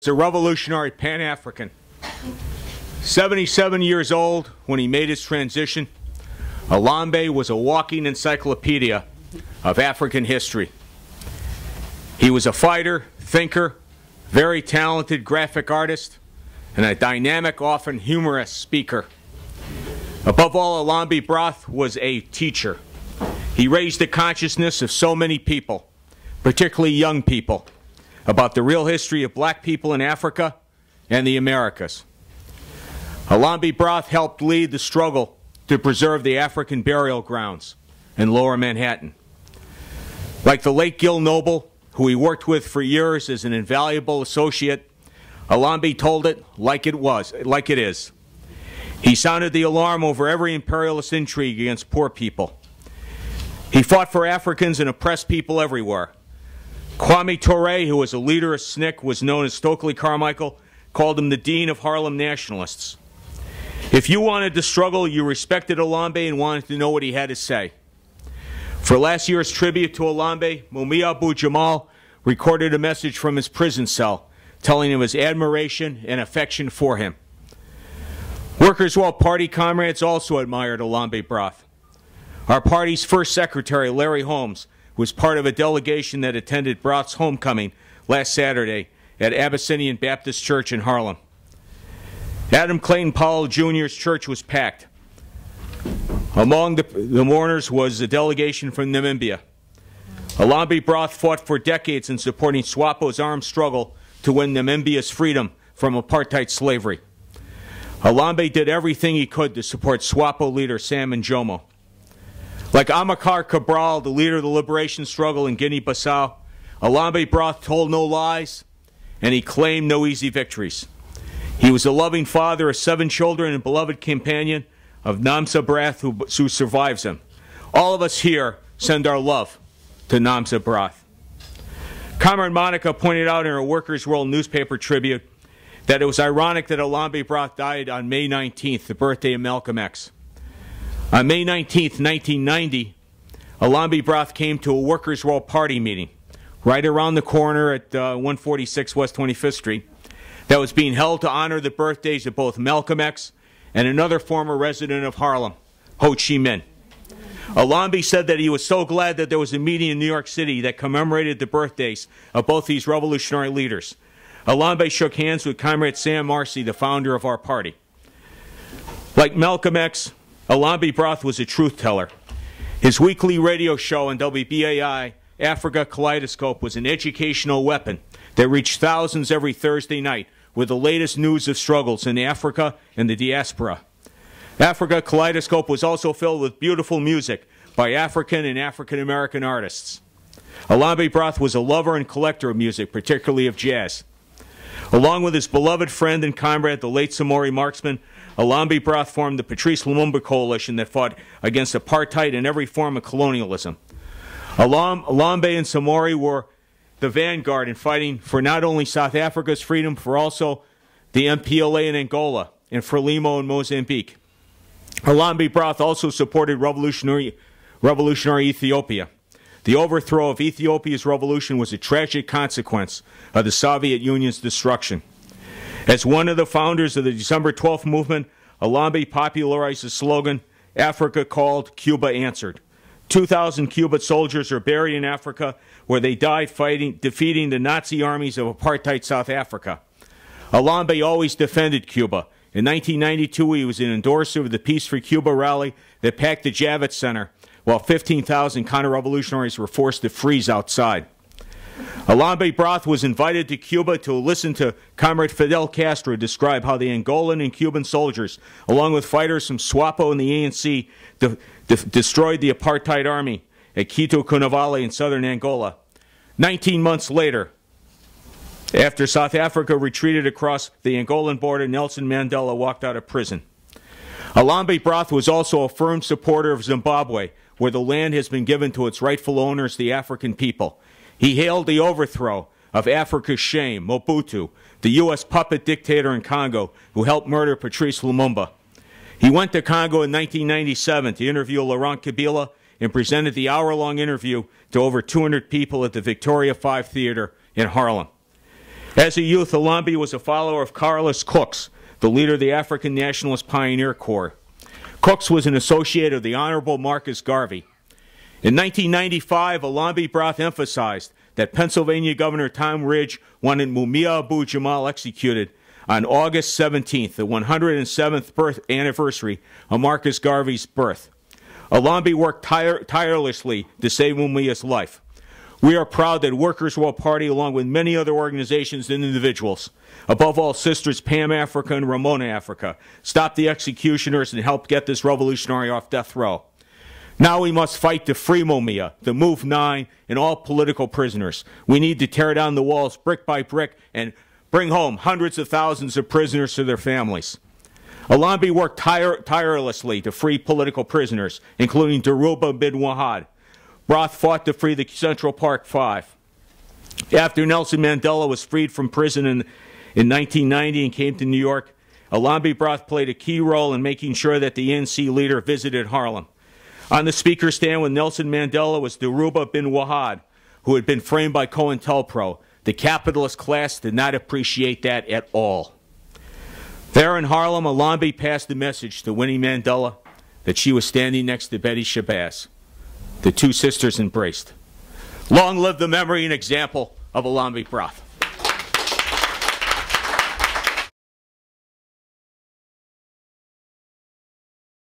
was a revolutionary Pan-African. 77 years old when he made his transition, Elombe was a walking encyclopedia of African history. He was a fighter, thinker, very talented graphic artist, and a dynamic, often humorous speaker. Above all, Elombe Brath was a teacher. He raised the consciousness of so many people, particularly young people, about the real history of black people in Africa and the Americas. Elombe Brath helped lead the struggle to preserve the African burial grounds in Lower Manhattan. Like the late Gil Noble, who he worked with for years as an invaluable associate, Elombe told it like it is. He sounded the alarm over every imperialist intrigue against poor people. He fought for Africans and oppressed people everywhere. Kwame Ture, who was a leader of SNCC, was known as Stokely Carmichael, called him the Dean of Harlem Nationalists. If you wanted to struggle, you respected Elombe and wanted to know what he had to say. For last year's tribute to Elombe, Mumia Abu Jamal recorded a message from his prison cell, telling him his admiration and affection for him. Workers' World Party comrades also admired Elombe Brath. Our party's first secretary, Larry Holmes, was part of a delegation that attended Brath's homecoming last Saturday at Abyssinian Baptist Church in Harlem. Adam Clayton Powell Jr.'s church was packed. Among the mourners was a delegation from Namibia. Elombe Brath fought for decades in supporting SWAPO's armed struggle to win Namibia's freedom from apartheid slavery. Elombe did everything he could to support SWAPO leader Sam Njomo. Like Amilcar Cabral, the leader of the liberation struggle in Guinea-Bissau, Elombe Brath told no lies, and he claimed no easy victories. He was a loving father of 7 children and beloved companion of Namsa Brath, who survives him. All of us here send our love to Namsa Brath. Comrade Monica pointed out in her Workers' World newspaper tribute that it was ironic that Elombe Brath died on May 19th, the birthday of Malcolm X. On May 19th, 1990, Elombe Brath came to a Workers' World Party meeting right around the corner at 146 West 25th Street that was being held to honor the birthdays of both Malcolm X and another former resident of Harlem, Ho Chi Minh. Elombe said that he was so glad that there was a meeting in New York City that commemorated the birthdays of both these revolutionary leaders. Elombe shook hands with Comrade Sam Marcy, the founder of our party. Like Malcolm X, Elombe Brath was a truth teller. His weekly radio show on WBAI, Africa Kaleidoscope, was an educational weapon that reached thousands every Thursday night with the latest news of struggles in Africa and the diaspora. Africa Kaleidoscope was also filled with beautiful music by African and African American artists. Elombe Brath was a lover and collector of music, particularly of jazz. Along with his beloved friend and comrade, the late Samori marksman, Elombe Brath formed the Patrice Lumumba Coalition that fought against apartheid and every form of colonialism. Elombe and Samori were the vanguard in fighting for not only South Africa's freedom, for also the MPLA in Angola and Frelimo in Mozambique. Elombe Brath also supported revolutionary Ethiopia. The overthrow of Ethiopia's revolution was a tragic consequence of the Soviet Union's destruction. As one of the founders of the December 12th movement, Elombe popularized the slogan, "Africa called, Cuba answered." 2,000 Cuban soldiers are buried in Africa, where they died defeating the Nazi armies of apartheid South Africa. Elombe always defended Cuba. In 1992, he was an endorser of the Peace for Cuba rally that packed the Javits Center, while 15,000 counter-revolutionaries were forced to freeze outside. Elombe Brath was invited to Cuba to listen to Comrade Fidel Castro describe how the Angolan and Cuban soldiers, along with fighters from SWAPO and the ANC, destroyed the apartheid army at Quito Cunnavalle in southern Angola. 19 months later, after South Africa retreated across the Angolan border, Nelson Mandela walked out of prison. Elombe Brath was also a firm supporter of Zimbabwe, where the land has been given to its rightful owners, the African people. He hailed the overthrow of Africa's shame, Mobutu, the U.S. puppet dictator in Congo who helped murder Patrice Lumumba. He went to Congo in 1997 to interview Laurent Kabila and presented the hour-long interview to over 200 people at the Victoria 5 Theater in Harlem. As a youth, Elombe was a follower of Carlos Cooks, the leader of the African Nationalist Pioneer Corps. Cooks was an associate of the Honorable Marcus Garvey. In 1995, Elombe Brath emphasized that Pennsylvania Governor Tom Ridge wanted Mumia Abu-Jamal executed on August 17th, the 107th birth anniversary of Marcus Garvey's birth. Elombe worked tirelessly to save Mumia's life. We are proud that Workers' World Party, along with many other organizations and individuals, above all Sisters Pan-Africa and Ramona Africa, stopped the executioners and helped get this revolutionary off death row. Now we must fight to free Mumia, to move 9, and all political prisoners. We need to tear down the walls brick by brick and bring home hundreds of thousands of prisoners to their families. Elombe worked tirelessly to free political prisoners, including Dhoruba bin Wahad. Brath fought to free the Central Park Five. After Nelson Mandela was freed from prison in 1990 and came to New York, Elombe Brath played a key role in making sure that the ANC leader visited Harlem. On the speaker stand with Nelson Mandela was Dhoruba bin Wahad, who had been framed by COINTELPRO. The capitalist class did not appreciate that at all. There in Harlem, Elombe passed the message to Winnie Mandela that she was standing next to Betty Shabazz. The two sisters embraced. Long live the memory and example of Elombe Brath.